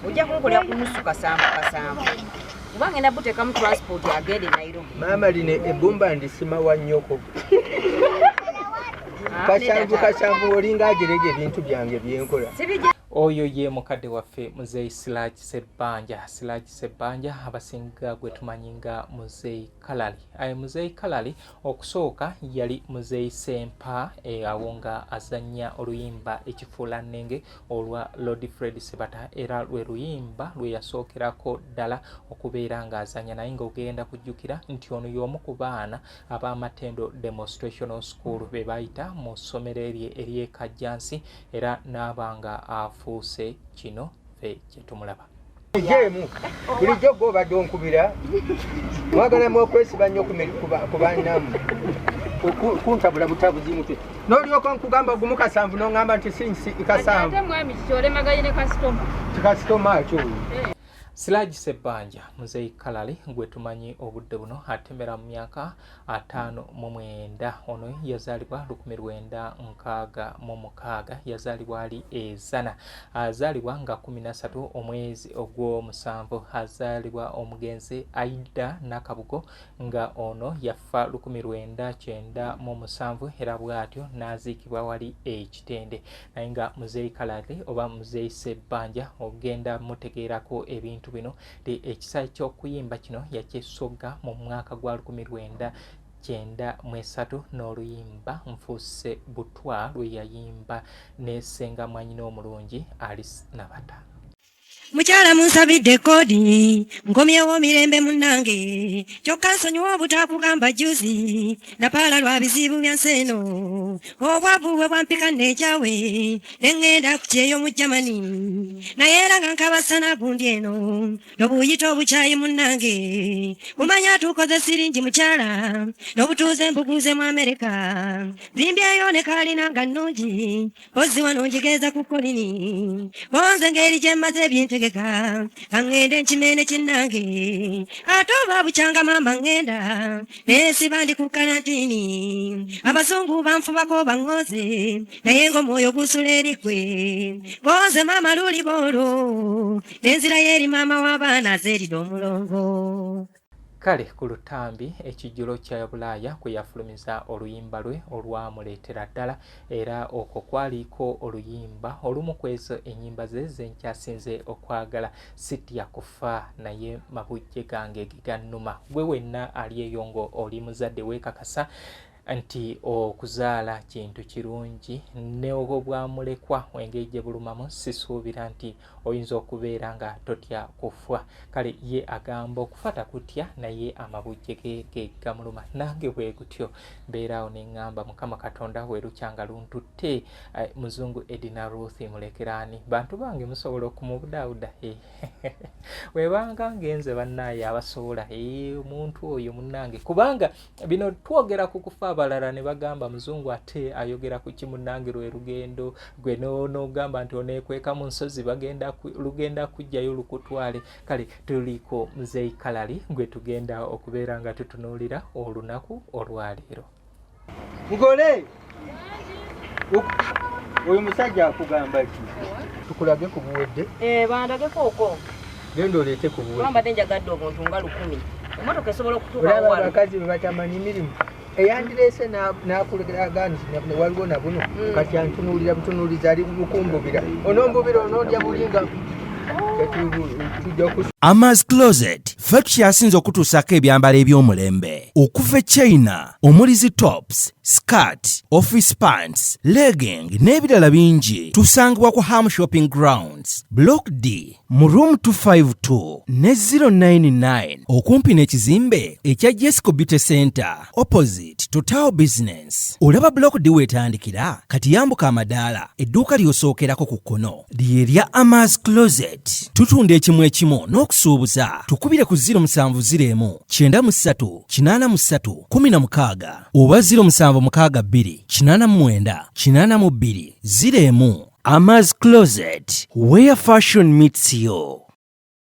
ojja kunkolera ku nusu kasanvu kuba ngenda buteeka mu transport agende Nairobi. Maama line ebbumba ndisima wa nnyoko. Kasanvu olinga agerege ebintu byange byenkola. Oyo ye mukadde waffe Muzeeyi Siraji Ssebbanja abasinga gwe tumanyinga Muzeeyi Kalali. Muzeeyi Kalali okusooka yali Muzeeyi Ssempa awo nga azannya oluyimba ekifuula nnenge olwa Lord Fred Sebata era lwe luyimba lwe yasookerako ddala okubeera ng'azannya naye ng'ogenda kujjukira nti ono y'omu ku baana ab'Amatendo Demonstrational School be bayita mu ssomero ery'e Kajjansi era n'abanga afuuse kino fe kye tumulaba. Jemu bulijjo gw'obadde onkubira mwagalamu okwesiba nnyo ku bannamu kuntabula butabuzi mutwe n'olyoka nkugamba ogumu kasanvu n'oŋŋamba nti si kasanvu ate mwami kikyolemaganye ne kasitoma tikasitoma akyo Siraji Ssebbanja Muzeeyi Kalali gwe tumanyi obudde buno atemera mu myaka 59 ono yazaalibwa 1966 yazaalibwa ali ezana azaalibwa nga 13 omwezi ogw'omusanvu azaalibwa omugenzi Aida Nakabugo nga ono yafa 1997 era bw'atyo n'aziikibwa wali Ekitende naye nga Muzeeyi Kalali oba Muzeeyi Ssebbanja ogenda mutegeerako ebintu bino ekisa ky'okuyimba kino yakyesogga mu mwaka gwa 1993 n'oluyimba Nfuuse Butwa lwe yayimba ne ssenga mwanyina omulungi Alice Nabata. Mukyala munsabidde kodi nkomyewo mirembe munnange kyokka nsonyiwa obutakugamba juzi napaala lwa bizibu bya nseno obwavu bwe bwampika n'ekyawe neŋŋenda ku kyeyo mu Germany naye era nga nkabasana gundi eno n'obuyita obukyayi munnange mumanya tukoze siringi mukyala n'obutuuze mbuguuze mu Amerika zimbyeyo ne kaalina nga nnungi ozzi wano njigeeza ku kolini bonze ngeri gye mmaze ebintu angende nchimene chinange atoba buchanga mama ngenda nesiba ndi ku karantini abazungu banfubako bangoze naye ng'omwoyo gusulerikwe boze mama luli bolo nenzira yeri mama w'abaana zeridde omulongo. Kale ku lutambi ekijjulo kya Bulaaya kwe yafulumiza oluyimba lwe olwamuleetera ddala era okwo kwaliko oluyimba olumu kwezo ennyimba ze nkyasinze okwagala sitya kufa naye mabujje gange gigannuma gwe wenna ali eyo ngo oli muzadde weekakasa nti okuzaala kintu kirungi ne obwamulekwa engeri gye bulumamu sisuubira nti oyinza okubeera nga totya kufa. Kale ye agamba okufata kutya naye amabujje ge gamuluma nange bwe gutyo mbeeraawo ne ŋŋamba Mukama Katonda weerukyanga luntutte Muzungu Edina Ruth mulekeraani bantu bange musobola okumubudaawuda webanga ngenze bannaaye abasobola omuntu oyo munnange kubanga bino twogera ku kufa abalala ne bagamba Muzungu ate ayogera ku kimunnange lwe lugendo gwe n'ogamba nti oneekweka mu nsozi lugenda kujjayo lukutwale. Kale tuliko Muzeeyi Kalali gwe tugenda okubeera nga tutunuulira olunaku olwaleero. Mugole oyo musajja akugamba ki tukulage ku buwedde bandageko okwo genda oleete ku buwedde bambadde njagadde obuntu nga 10 emotoka esobola okutuuka wano abakazi bwe batamanyi mirimu eyandireese n'akulegera nti waliwo na buno kati antunuulira butunuuliza ali bukumbubira onombubira onoondya bulinga Ama's Closet ffe tukyasinze okutuusako ebyambalo eby'omulembe okuva e China omuli zi tops, skirt, office pants, legging n'ebirala bingi tusangibwa ku Ham Shopping Grounds Block D mu room 252 ne 099 okumpi n'ekizimbe ekya Jesco Beauty Center opposite Total Business. Olaba Block D wetandikira kati yambuka amadaala edduuka ly'osookerako ku kkono ly'erya Ama's Closet. Tutunda ekimu ekimu n'okusuubuza tukubire ku 0701 93 83 16 oba 0762 89 82 01. Ama's Closet, where fashion meets you.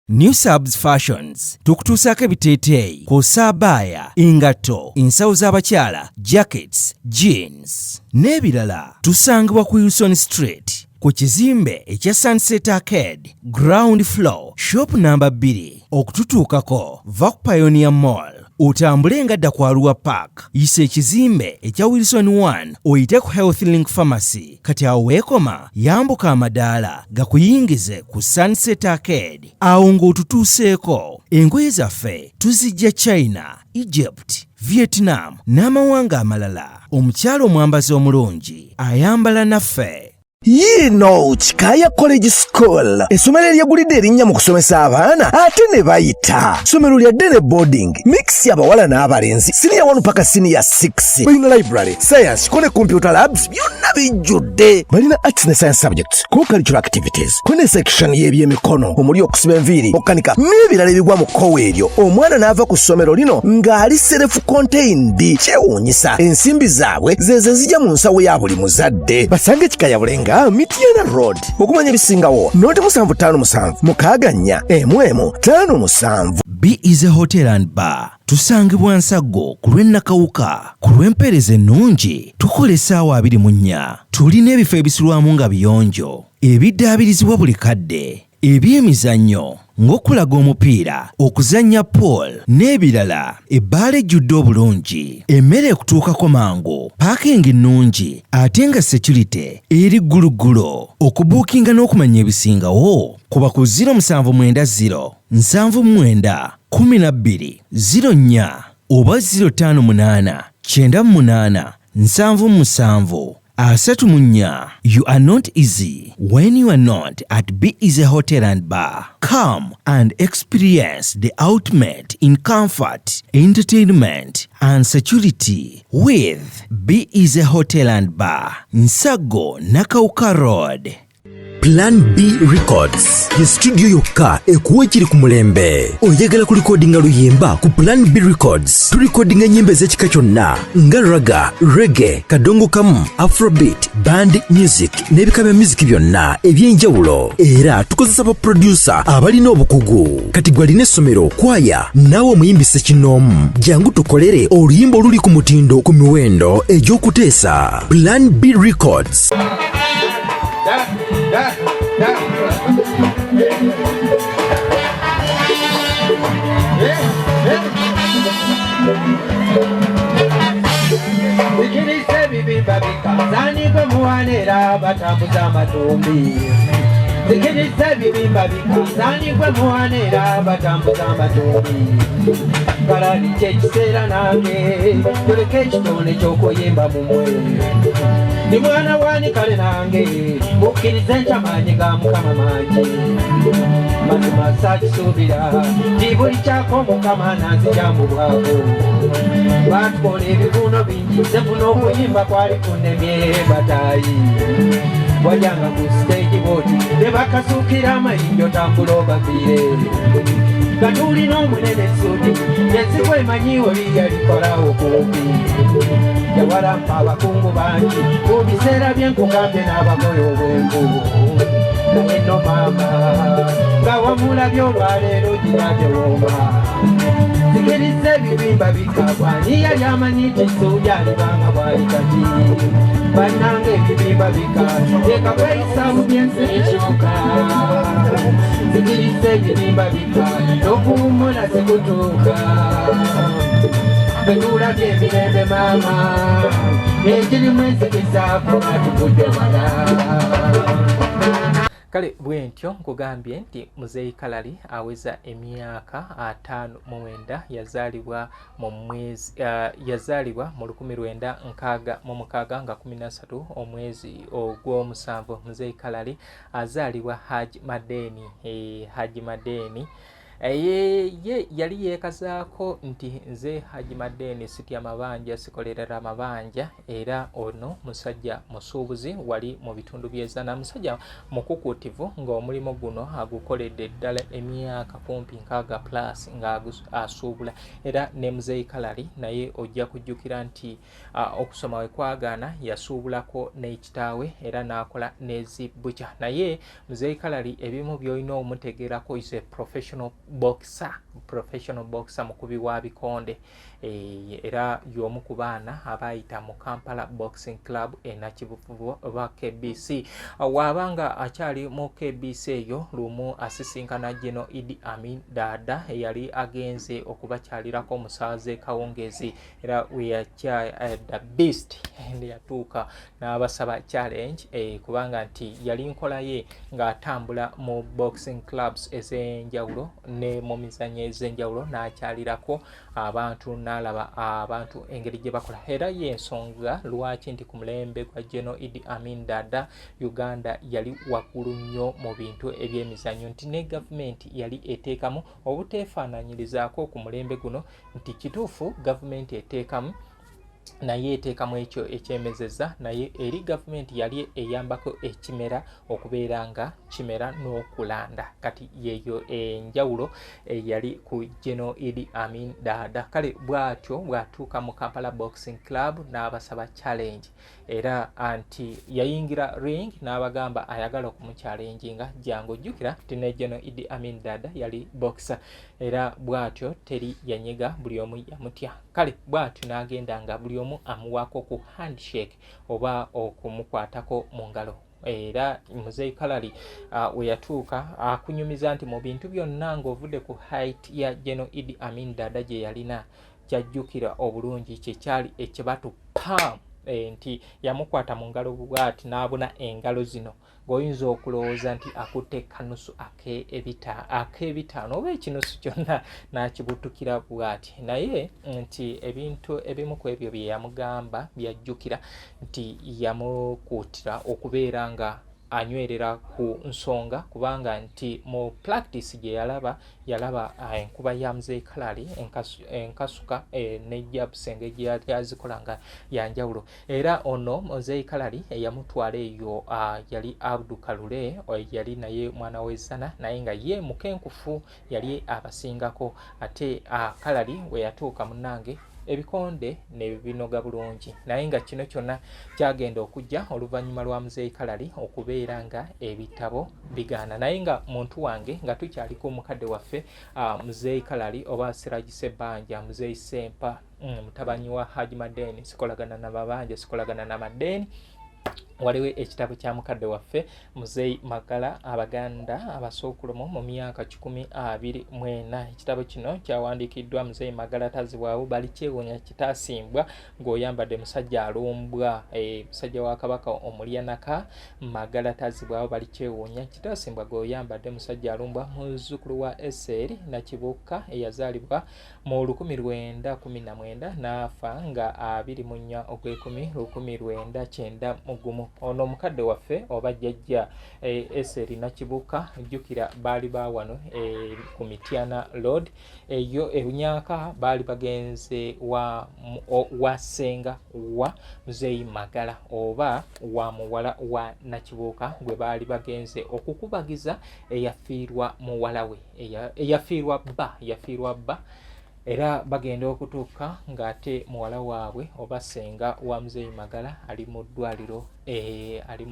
New Subs Fashions tukutuusako ebiteeteeyi kw'ossa abaya, engatto, ensawo z'abakyala, jackets, jeans n'ebirala. Tusangibwa ku Wilson Street ku kizimbe ekya Sunset Arcade ground floor shop number 2 okututuukako va ku Pioneer Mall otambule ngadda ku Arua Park yisa ekizimbe ekya Wilson 1 oyite ku Health Link Pharmacy kati awo weekoma yambuka amadaala gakuyingize ku Sunset Arcade awo ng'otutuuseeko engoye zaffe tuzijja China, Egypt, Vietnam n'amawanga amalala omukyalo omwambazi omulungi ayambala naffe. Yino Chikaya College School essomero eryegulidde erinnya mu kusomesa abaana ate ne bayita ssomero lya Dene Boarding mix y'abawala n'abalenzi senior 1 paka senior 6 balina library science ko ne computer labs byonna bijjudde balina arts ne science subjects co-curricular activities ko ne section y'ebyemikono omuli okusiba enviiri okukanika n'ebirala ebigwa mu kkowe eryo omwana n'ava ku ssomero lino ng'ali self contained kyewuunyisa ensimbi zaabwe ze zijja mu nsawo ya buli muzadde basange Chikaya Bulenga Mitiana Road okumanya ebisingawo noti 757 mukaganya emwemu 57. B is a hotel and bar. Tusangibwa Nsago ku lw'Ennakawuka ku lw'empeereza ennungi tukola essaawa 24. Tulina ebifo ebisulwamu nga biyonjo ebiddaabirizibwa buli kadde ebyemizannyo ng'okulaga omupiira okuzannya pool n'ebirala ebbaala ejjudde obulungi emmere ekutuukako mangu paakingi nnungi ate nga security eri gguluggulo okubuukinga n'okumanya ebisingawo kuba ku 070 79 12 04 oba 058 98 77 Asatumunya, you are not easy when you are not at B is a hotel and bar. Come and experience the ultimate in comfort, entertainment and security with B is a hotel and bar. Nsago Nakauka Road. Plan B Records ye studio yokka ekuwa ekiri ku mulembe oyagala ku recordinga luyimba ku Plan B Records tu recordinga nyimbe z'ekika kyonna nga raga, reggae, kadongo kamu, afrobeat, band music n'ebika bya music byonna eby'enjawulo era tukozesa ba producer abalina obukugu kati gwalina essomero kwaya naawe omuyimbise kinoomu jangu tukolere oluyimba oluli ku mutindo ku miwendo egy'okuteesa. Plan B Records. Zikirize bibimba bikazani kwe muwanera batambuza amatumbi. Zikirize bibimba bikazani kwe muwanera batambuza amatumbi. Kalali kyekiseera nange tuleke ekitone ky'okuyimba mumwe. Ni mwana wani kale nange mukkirize nkyamaanyi ga Mukama mangi. Mazima saakisuubira nti buli kyako Mukama nanzija mu bwako. Batukola ebivuuno bingi nze funa okuyimba kwali kunnemye bataayi. Wajanga ku stage booti ne bakasuukira amayinjo tambula obaviire. Katulina omunene suuti yensiku emanyi oli yalikolawo kumpi. Yawalampa abakungu bangi mu biseera byenkugambye n'abakola obwengu. Naye no maama nga wamulabye olwaleero girabye wooma. Zikirize ebibimba bikagwa ani yali amanyi nti Ssuubi alibanga bwali kati. Bannange ebibimba bika teeka kweyisa mu byensi ekyoka. Zikirize ebibimba bika n'okuwummula sekutuuka. Betulabye emirembe maama ekirimu enzikizaako atugudde wala. Kale bwentyo nkugambye nti Muzeeyi Kalali aweza emyaka 59 yazaalibwa mu 1966 nga 13 omwezi ogw'omusanvu. Muzeeyi Kalali azaalibwa Haji Madeni ye yali yeekazaako nti nze Haji Madeni sitya mabanja sikolerera mabanja era ono musajja musuubuzi wali mu bitundu by'ezaana musajja mukukutivu ng'omulimu guno agukoledde ddala emyaka kumpi 60+ nga asuubula era ne Muzeeyi Kalali naye ojja kujjukira nti okusoma we kwagaana yasuubulako n'ekitaawe era n'akola n'ezibbuca naye Muzeeyi Kalali ebimu by'olina omutegeerako is a professional boxer, professional boxer mukubi wa bikonde era y'omu ku baana abayita mu Kampala Boxing Club enakibufubo ba KBC. Wabanga akyali mu KBC eyo lumu asisinkana General Idi Amin Dada eyali agenze okubakyalirako omusaze Kawungezi era weyacha the beast ndi yatuuka n'abasaba challenge kubanga nti yali nkola ye ng'atambula mu boxing clubs ez'enjawulo ne mu mizannyo ez'enjawulo n'akyalirako abantu n'alaba abantu engeri gye bakola era y'ensonga lwaki nti ku mulembe gwa General Idi Amin Dada Uganda yali waggulu nnyo mu bintu eby'emizannyo nti ne gavumenti yali eteekamu obuteefaananyirizaako ku mulembe guno nti kituufu gavumenti eteekamu naye eteekamu ekyo ekyemezeza naye eri gavumenti yali eyambako ekimera okubeera nga kimera n'okulanda kati yeyo enjawulo yali ku General Idi Amin Dada kale bwatyo bwatuuka mu Kampala Boxing Club n'abasaba challenge era anti yayingira ring n'abagamba ayagala okumuchallenginga jangu jjukira tine General Idi Amin Dada yali boxer era bwatyo teri yanyiga buli omu yamutya kale bwatyo n'agenda nga buli omu amuwaako ku handshake oba okumukwatako mu ngalo era Muzeeyi Kalali weyatuuka akunyumiza nti mu bintu byonna ng'ovudde ku height ya General Idi Amin Dada gye yalina kyajjukira obulungi kyekyali ekibatu pam nti yamukwata mu ngalo bwati n'abuna engalo zino ng'oyinza okulowooza nti akutte kanusu ak'ebitaano oba ekinusu kyonna n'akibutukira bwati naye nti ebintu ebimu ku ebyo bye yamugamba byajjukira nti yamukuutira okubeera nga anywerera ku nsonga kubanga nti mu practice gye yalaba enkuba ya Muzeeyi Kalali enkasuka nejjabusa engeri yazikola nga yanjawulo era ono Muzeeyi Kalali eyamutwala eyo yali Abdu Kalule yali naye mwana w'ezzana naye nga ye mukenkufu yali abasingako ate Kalali we yatuuka munnange ebikonde ne binoga bulungi naye nga kino kyonna kyagenda okujja oluvannyuma lwa Muzeeyi Kalali okubeera nga ebitabo bigaana naye nga muntu wange nga tukyaliko omukadde waffe Muzeeyi Kalali oba Siraji Ssebbanja Muzeeyi Ssempa mutabani wa Haji Madeni sikolagana na babanja sikolagana na Madeni waliwo ekitabo kya mukadde waffe Muzeeyi Magala Abaganda Abasookulumu mu myaka 2024 ekitabo kino kyawandiikiddwa Muzeeyi Magala tazibwawo bali kyewuunya kitaasimbwa ng'oyambadde musajja alumbwa musajja wa Kabaka omulyanaka Magala tazibwawo bali kyewuunya kitaasimbwa ng'oyambadde musajja alumbwa muzzukulu wa Eseri Nakibuka eyazaalibwa mu 1919 n'afa nga 24 Ogwekumi 1991 ono mukadde waffe oba jjajja Eseri Nakibuka jjukira baali bawano ku Mityana Road eyo ebunyaka baali bagenze wa senga wa Muzeeyi Magala oba wa muwala wa Nakibuka gwe baali bagenze okukubagiza eyafiirwa muwala we eyafiirwa bba era bagenda okutuuka ng'ate muwala waabwe oba senga wa Muzeeyi Magala ali mu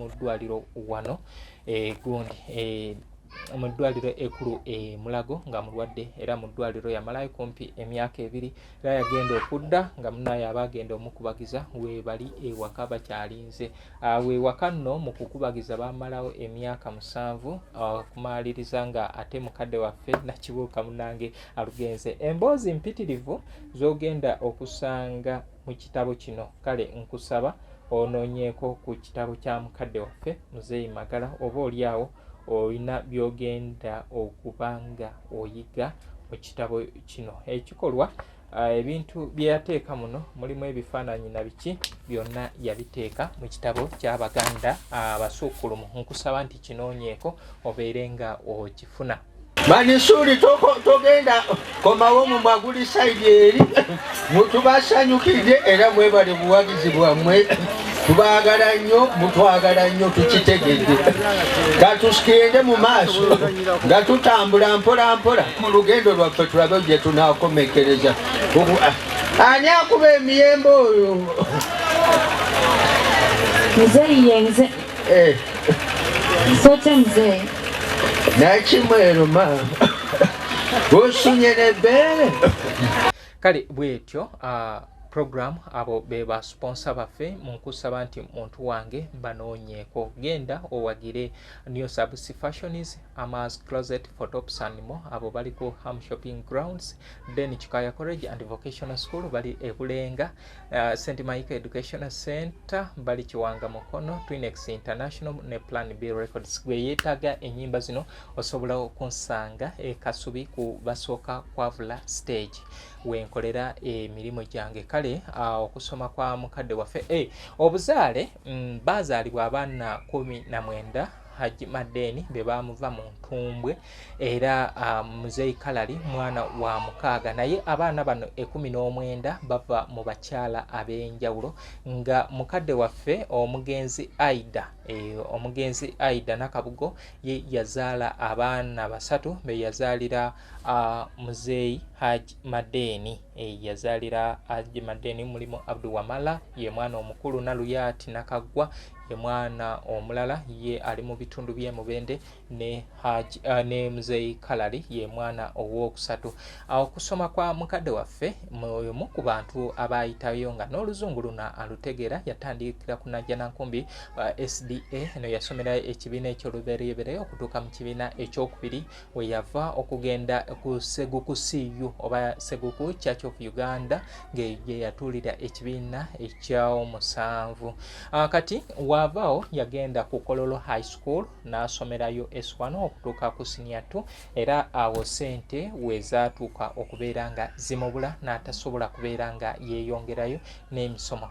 ddwaliro wano gundi mu ddwaliro ekkulu Mulago nga mulwadde era mu ddwaliro yamalayo kumpi emyaka 2 era yagenda okudda nga munaye abagenda omukubagiza we bali ewaka bakyalinze wewaka nno mu kukubagiza bamalawo emyaka 7 okumaliriza nga ate mukadde waffe Nakibuka munange alugenze emboozi mpitirivu z'ogenda okusanga mu kitabo kino kale nkusaba onoonyeeko ku kitabo kya mukadde waffe Muzeeyi Magala oba oliawo olina byogenda okubanga oyiga mu kitabo kino ekikolwa ebintu byeyateeka muno mulimu ebifaananyi na biki byonna yabiteeka mu kitabo ky'Abaganda Abasuukulumu nkusaba nti kinoonyeeko obeere nga okifuna Manisuri togenda komawo mu maguli side eri mutubasanyukidde era mwebale buwagizi bwammwe tubagala nnyo mutwagala nnyo tukitegedde katusikende mu maaso nga tutambula mpola mpola mu lugendo lwaffe tulabe gye tunaakomekereza ani akuba emiyembe oyo Muzeeyi yenze sote Muzeeyi nakimwero maama Bosunye nebbeere. Kale bwetyo program abo beba sponsor baffe munkusaba nti muntu wange banoonyeko genda owagire New Sabisi Fashions, Amas Closet for Tops and more abo bali ku Ham Shopping Grounds, then Chikaya College and Vocational School bali Ebulenga, St. Michael Educational Center bali Chiwanga Mukono, Twinex International ne Plan B Records. Gwe yetaga enyimba zino osobola okunsanga Kasubi ku Basooka Kwavula stage wenkolera emirimu gyange. Kale okusoma kwa mukadde waffe obuzaale bazaalibwa abaana 19 Haji Madeni be bamuva mu ntumbwe era Muzeyi Kalali mwana wa mukaaga, naye abaana bano 19 bava mu bakyala ab'enjawulo nga mukadde waffe omugenzi Aida Nakabugo ye yazaala abaana 3 be yazaalira Muzeyi Haji Madeni. Yazaalira Haji Madeni mulimu Abdul Wamala ye mwana omukulu Naluyati Nakagwa ye mwana omulala ye ali mu bitundu bye Mubende ne Muzeyi Kalali ye mwana owokusatu. Okusoma kwa mukadde waffe mu ku bantu abayitayo nga n'oluzungu luna alutegera yatandikira ku Najjanankumbi SDA eno yasomera ekibiina eky'olubereberye okutuuka mu kibiina ekyokubiri we yava okugenda ku Seguku CU oba Seguku Church of Uganda nge yatulira ekibiina ekya7 kati wavao yagenda ku Kololo High School n'asomerayo S1 okutuuka ku Senior 2 era awo sente wezaatuuka okubeera nga zimubula n'atasobola kubeera nga yeeyongerayo n'emisomo.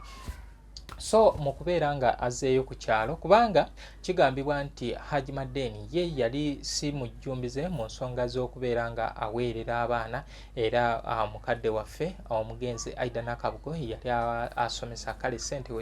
So mukubeera nga azeeyo ku kyalo kubanga kigambibwa nti Haji Madeni ye yali si mujjumbize mu nsonga z'okubeera nga aweerera abaana era mukadde waffe omugenzi Aida Nakabugo yali asomesa kale sente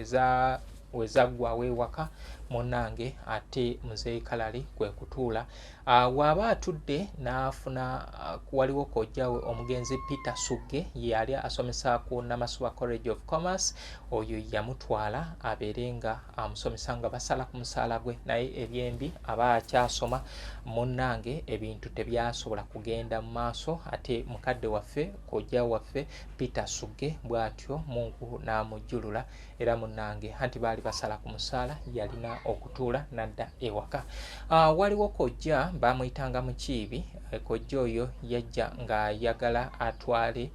wezaggwa wewaka munange ate Muzeyi Kalali kwe kutuula waba atudde n'afuna waliwo kojjawe omugenzi Peter Sugge yali asomesa ku Namaswa College of Commerce. Oyo yamutwala abeerenga amusomesa nga basala ku musaala gwe naye ebyembi aba akyasoma munange ebintu tebyasobola kugenda mu maaso ate mukadde waffe kojja waffe Peter Sugge bw'atyo Mungu n'amujjulula era munange anti baali basala ku musaala yalina okutuula nadda ewaka. Waliwo kojja bamuyitanga Mukiibi. Kojja oyo yajja nga yagala atwale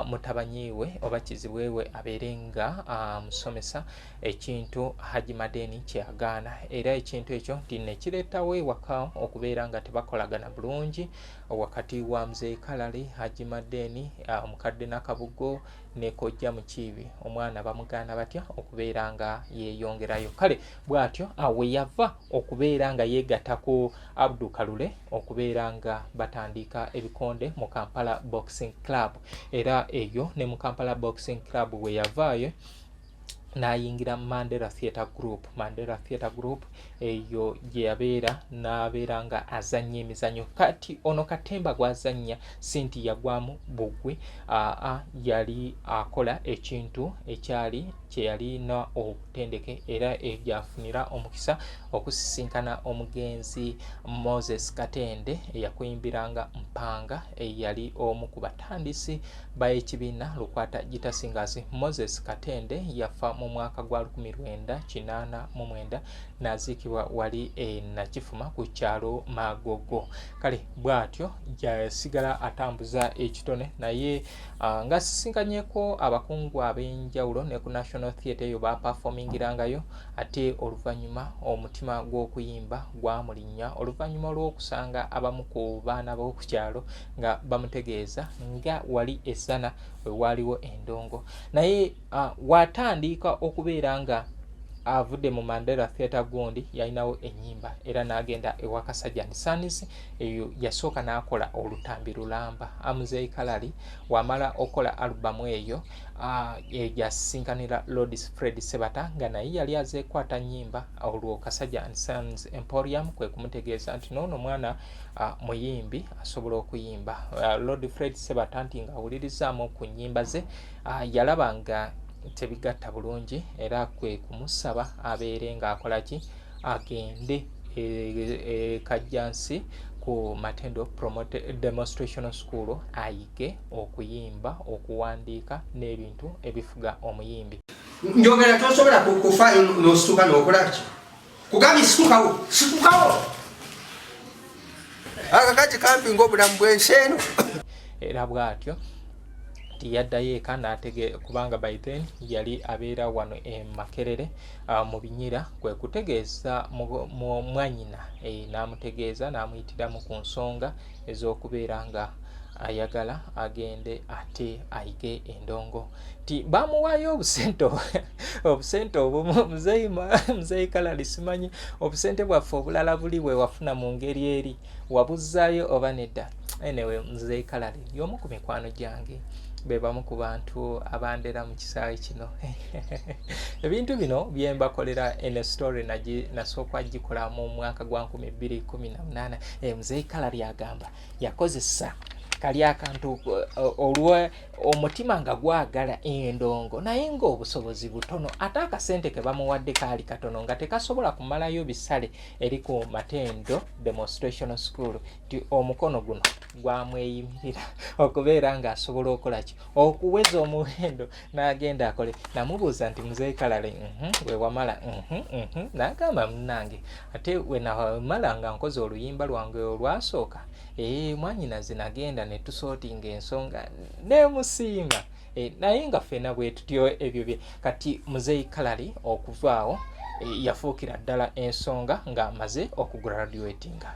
mutabanyiwe oba kizibwewe abeerenga musomesa ekintu Haji Madeni kyagaana era ekintu ekyo nekireetawo ewaka okubeera nga tebakolagana bulungi wakati wa Muzeyi Kalali, Haji Madeni, omukadde Nakabugo ne kojja Mukiibi. Omwana bamugaana batya okubeera nga yeeyongerayo. Kale bw'atyo awe yava okubeera nga yeegatta ku Abdul Kalule okubeera nga batandika ebikonde mu Kampala Boxing Club era eyo ne mu Kampala Boxing Club we yavaayo n'ayingira Mandela Theatre Group. Mandela Theatre Group eyo gye yabeera n'abeera nga azannya emizannyo. Kati ono katemba gwazannya sinti yagwamu bugwe yali akola ekintu ekyali kyeyalina obutendeke era egyafunira omukisa okusisinkana omugenzi Moses Katende eyakuyimbiranga Mpanga eyali omu ku batandisi b'ekibiina Lukwata Gita Singers. Moses Katende yafa mu mwaka gwa 1989 n'aziikibwa wali Nakifuma ku kyalo Magogo. Kale bw'atyo yasigala atambuza ekitone naye nga sisinkanyeko abakungu ab'enjawulo ne ku National Theatre eyo baperformingirangayo ate oluvannyuma omutima gw'okuyimba gwamulinnya oluvannyuma olw'okusanga abamu ku baana b'oku kyalo nga bamutegeeza nga wali essana we waliwo endongo naye watandika okubeera nga avudde mu Mandela Theatre gundi yalinawo ennyimba era n'agenda ewa Kasajja and Sons eyo yasooka n'akola olutambi lulamba. Muzeyi Kalali wamala okola alubamu eyo yasinkanira Lordis Fred Sebata nga naye yali azeekwata nnyimba olwo Kasajja and Sons Emporium kwe kumutegeeza nti noono mwana muyimbi asobola okuyimba. Lord Fred Sebata nti ng'awulirizaamu ku nnyimba ze yalaba nga tebigatta bulungi era kwe kumusaba abeere ng'akola ki agende Kajjansi ku Matendo Demonstration School ayige okuyimba, okuwandiika n'ebintu ebifuga omuyimbi. Njogera tosobola kufa n'osituka n'okola ki? Kugambye situkawo. Akakati kampi ng'obulamu bw'ensi eno. Era bw'atyo tiyaddayo eka kubanga by then yali abeera wano e Makerere mu Binyira, kwe kutegeeza mwanyina n'amutegeeza n'amuyitiramu ku nsonga ez'okubeera nga ayagala agende ate ayige endongo. Ti bamuwaayo obusente obumu muzeeyi Kalali simanyi obusente bwaffe obulala buli bwe wafuna mu ngeri eri wabuzzaayo oba nedda. Anyway, muzeeyi Kalali y'omu ku mikwano gyange, be bamu ku bantu abandera mu kisaawe kino. Ebintu bino bye mbakolera ene story nasooka gikola mu mwaka gwa 2018. Muzeeyi Kalali agamba yakozesa kali akantu olwa omutima nga gwagala endongo naye ng'obusobozi butono, ate akasente ke bamuwadde kaali katono nga tekasobola kumalayo bisale eri ku Matendo Demonstration School. Ti omukono guno gwamweyimirira okubeera nga asobola okola ki, okuweza omuwendo n'agenda akole. Namubuuza nti muzeeyi Kalali we wamala n'agamba munnange ate we namala nga nkoze oluyimba lwange olwasooka mwanyinaze nagenda ne tusootinga ensonga nemusiima naye nga ffena bwe tutyo ebyo bye. Kati muzeeyi Kalali okuvaawo yafuukira ddala ensonga ng'amaze okugraduatinga.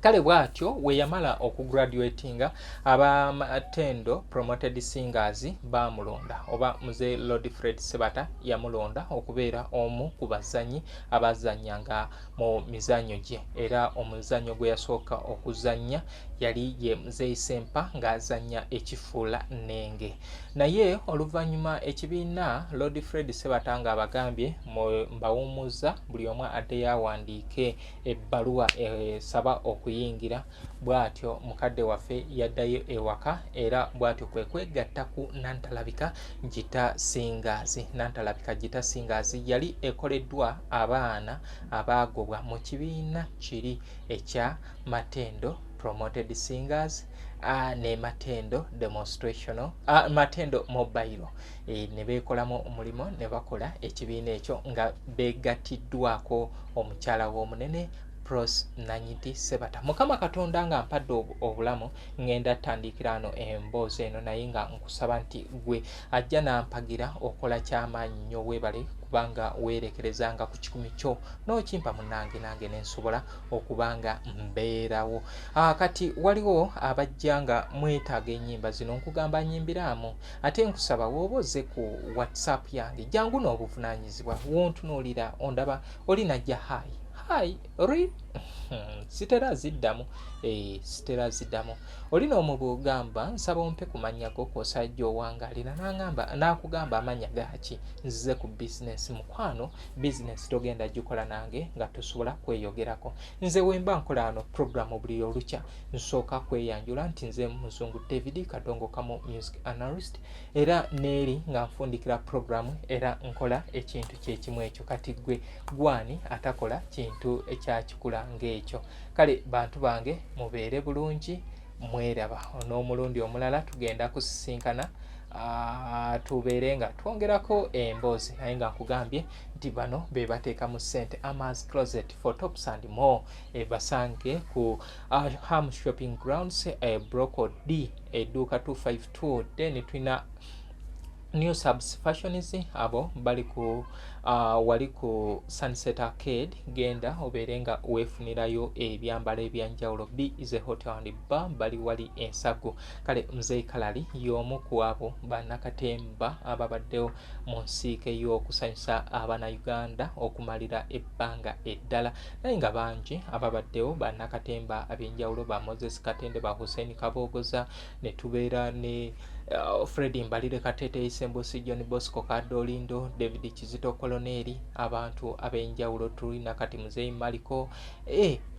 Kale bw'atyo we yamala okugraduatinga aba Matendo Promoted Singers bamulonda, oba muzeeyi Lord Fred Sebata yamulonda okubeera omu ku bazanyi abazannyanga mu mizannyo gye, era omuzannyo gwe yasooka okuzannya yali ye muzeeyi Sempa ng'azannya ekifuula nnenge. Naye oluvannyuma ekibiina Lord Fred Sebata ng'abagambye mbawummuza buli omu adde yawandiike ebbaluwa esaba okuyingira, bw'atyo mukadde waffe yaddayo ewaka, era bw'atyo kwe kwegatta ku Nantalabika Gita Singers. Nantalabika Gita Singers yali ekoleddwa abaana abaagobwa mu kibiina kiri ekya Matendo Promoted Singers ne Matendo Demonstration Matendo Mobile ne beekolamu omulimo ne bakola ekibiina ekyo nga beegatiddwako omukyala w'omunene Pros Nanyiti Sebata. Mukama Katonda nga mpadde obulamu ngenda tandikira ano emboozi eno, naye nga nkusaba nti gwe ajja nampagira okola ky'amaanyi nnyo weebale kubanga weerekerezanga ku kikumi kyo n'okimpa munnange nange nensobola okubanga mbeerawo. Kati waliwo abajja nga mwetaaga ennyimba zino nkugamba nyimbiramu, ate nkusaba wooba ozze ku WhatsApp yange jangu n'obuvunaanyizibwa wontunuulira ondaba oli najja hayi ri sitera ziddamu olina omubugamba nsaba ompe ku mannya go kw'osajja owangalira n'akugamba amanya gaaki nzize ku bizinesi. Mukwano bizinesi togenda gikola nange nga tosobola kweyogerako. Nze wemba nkola ano programu buli olukya nsooka kweyanjula nti nze Muzungu David Kadongo Kamo music analyst, era neeri nga nfundikira programu era nkola ekintu kyekimu ekyo. Kati gwe gwani atakola kintu ekyakikula ng'ekyo. Kale bantu bange mubeere bulungi, mweraba n'omulundi omulala tugenda kusisinkana tubeere nga twongerako emboozi, naye nga nkugambye nti bano be bateeka mu ssente. Ama's Closet for Tops and More basange ku Ham Shopping Grounds Broco D edduuka 252. Then tulina New Subs Fashions abo bali ku wali ku Sunset Arcade, genda obeere nga weefunirayo ebyambalo ebyanjawulo. B is a hotel and bar bali wali ensago. Kale muzeeyi Kalali y'omu ku abo bannakatemba ababaddewo mu nsiike y'okusanyusa Abanayuganda okumalira ebbanga eddala, naye nga bangi ababaddewo bannakatemba ab'enjawulo, ba Moses Katende, ba Hussein Kabogoza, ne tubeera ne Freddy Mbalire Katete, Isembusi John Bosco Kadolindo, David Kizito Koloneri, abantu ab'enjawulo tulina kati muzeeyi Maliko,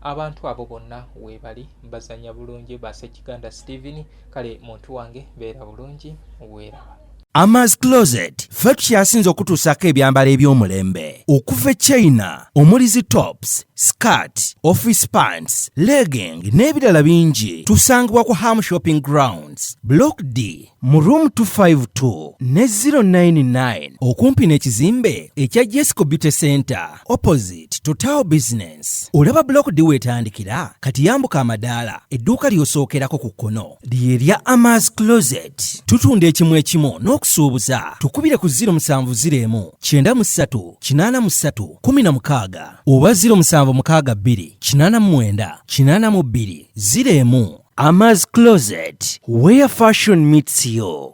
abantu abo bonna weebali bazanya bulungi, Basekiganda Steven. Kale muntu wange beera bulungi, weeraba. Ama's Closet ffe tukyasinze okutuusako ebyambalo eby'omulembe okuva e China omuli zi tops, skirt, office pants, legging n'ebirala bingi tusangibwa ku Ham Shopping Grounds, Block D, mu room 252 ne 099 okumpi n'ekizimbe ekya Jesco Beauty Center opposite Total Business. Olaba Block D wetandikira kati yambuka amadaala edduuka ly'osookerako ku kkono lye lya Ama's Closet. Tutunda ekimu ekimu n'okusuubuza tukubire ku 0701 93 83 16 oba 0762 89 82 01. Ama's Closet, where fashion meets you.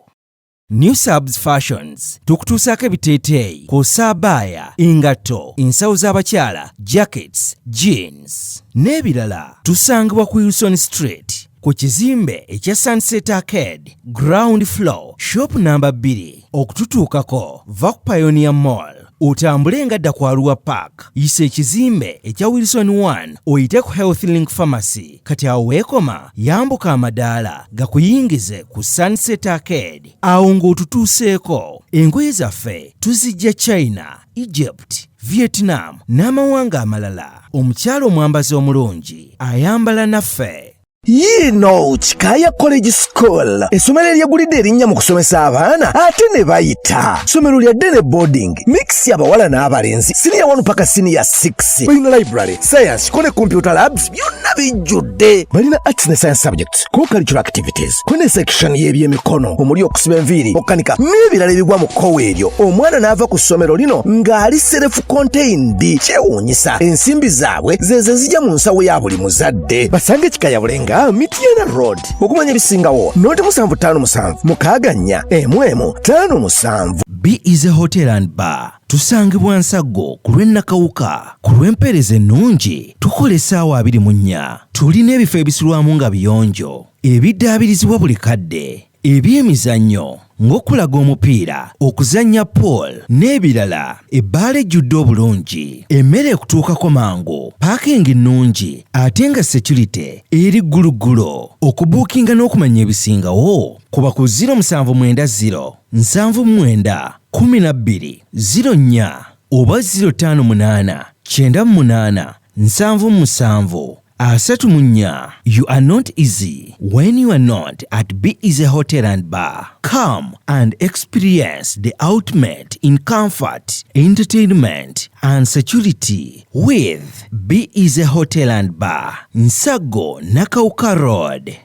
New Subs Fashions tukutuusaako ebiteeteeyi kw'ossa abaya, engatto, ensawo z'abakyala, jackets, jeans n'ebirala. Tusangibwa ku Wilson Street ku kizimbe ekya Sunset Arcade ground floor shop number 2. Okututuukako va ku Pioneer Mall otambule ngadda ku Arua Park, yisa ekizimbe ekya Wilson 1 oyite ku Health Link Pharmacy. Kati awo weekoma yambuka amadaala gakuyingize ku Sunset Arcade. Awo ng'otutuuseeko engoye zaffe tuzijja China, Egypt, Vietnam n'amawanga amalala. Omukyala omwambazi omulungi ayambala naffe. Yino Chikaya College School essomero eryegulidde erinnya mu kusomesa abaana ate ne bayita. Ssomero lya Dene Boarding mix y'abawala n'abalenzi senior 1 paka senior 6. Balina library, science, kone computer labs byonna bijjudde. Balina arts ne science subjects, co-curricular activities, kone section y'ebyemikono omuli okusiba enviiri, okukanika n'ebirala ebigwa mu kkowe eryo. Omwana n'ava ku ssomero lino ng'ali self contained. Kyewuunyisa ensimbi zaabwe zeze zijja mu nsawo ya buli muzadde. Basange Chikaya Bulenga Mitiana Road. Okumanya ebisingawo noti 757 mukaganya emwemu 57. B is a hotel and bar. Tusangibwa Nsago ku lw'Ennakawuka. Ku lw'empeereza ennungi tukola essaawa 24. Tulina ebifo ebisulwamu nga biyonjo, ebiddaabirizibwa buli kadde, ebyemizannyo ng'okulaga omupiira, okuzannya pool n'ebirala. Ebbaala ejjudde obulungi, emmere ekutuukako mangu, paakingi nnungi ate nga security eri gguluggulo. Okubuukinga n'okumanya ebisingawo kuba ku 0790 79 12 04 oba 058 98 77 34. You are not easy when you are not at B is a hotel and bar. Come and experience the ultimate in comfort, entertainment and security with B is a hotel and bar. Nsago Nakauka Road.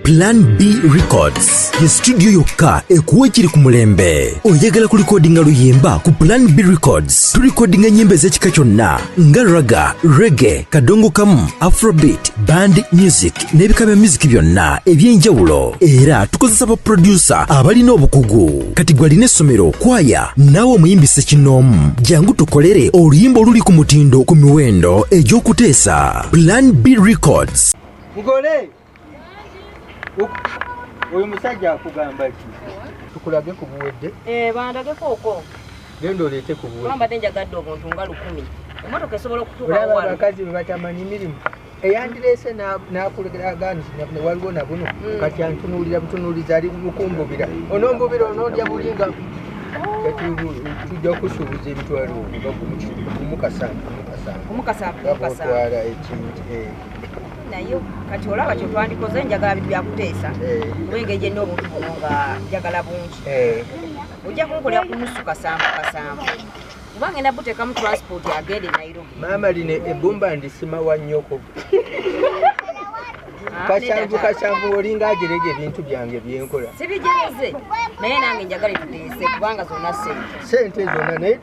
Plan B Records ye studio yokka ekuwa ekiri ku mulembe. Oyagala kulikodinga luyimba ku Plan B Records. Tulikodinga nyimba ez'ekika kyonna nga raga, reggae, kadongo kamu, afrobeat, band music n'ebika bya music byonna eby'enjawulo. Era tukozesa ba producer abalina obukugu. Kati gwalina essomero, kwaya, naawe omuyimbise kinoomu. Jangu tukolere oluyimba oluli ku mutindo ku miwendo egy'okuteesa. Plan B Records. Mugole oyo musajja akugamba ki? Tukulage ku buwedde? Bandageko okwo. Genda oleete ku buwedde. Bambadde njagadde obuntu nga 10. Emmotoka esobola okutuuka wano. Olaba abakazi bwe batamanyi mirimu. Eyandireese n'akulaga nti waliwo na buno kati antunuulira butunuulizi ali mukumbubira. Onombubira onoolya bulinga. Tujja kusuubuza emitwalo omukasamba. Otwala ekintu. Nayo kati olaba kyo twandikoze njagala bintu byakuteesa. Obengeri gyenna obuntu buno nga njagala bungi. Ojja kunkolera ku nusu kasamba. Kuba ngenda buteekamu transport agende Nairobi. Maama line ebbumba ndisimawa nnyoko. Kasanvu olinga agerege ebintu byange byenkola. Sibijereze. Naye nange njagala tuteese kubanga zonna sente zonna naye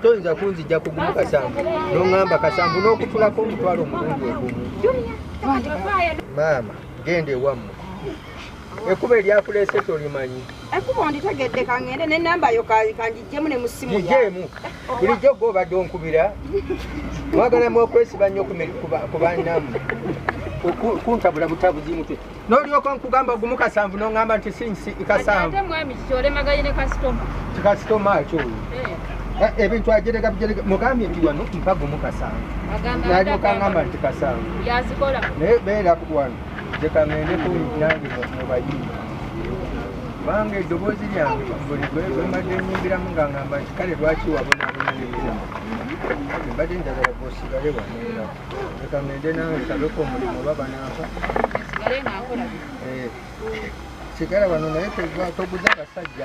toyinza kunzijja kugumu kasanvu. N'oŋŋamba kasanvu n'okutulako omutwalo omulungi ogumu. Maama genda ewammwe. Ekkuba eryakuleese tolimanyi. Ekkuba nditegedde kangende n'ennamba yo kanjijjemu ne mu ssimu yange. Gijjeemu. Bulijjo gw'obadde onkubira. Mwagalamu okwesiba nnyo ku bannammwe. Kuntabula butabuzi mutwe. N'olyoka nkugamba ogumu kasanvu n'oŋŋamba nti si kasanvu. Ate mwami kyolemaganye ne kasitoma. Kasitoma kyo. Ebintu ajerega bijerega mugambye nti wano mpa gumu kasanvu. N'alyoka ngamba nti kasanvu. Yazikola. Naye beera wano. Jeka ngende ku nange mu bayimbi. kubanga eddoboozi lyange buli gwe mbadde nyimbiramu nga ngamba nti kale lwaki wabonaabona nebiramu mbadde njagala gwosigale waneera leka ngende nawe nsabeko omulimu oba banaafa sigala wano naye toguza abasajja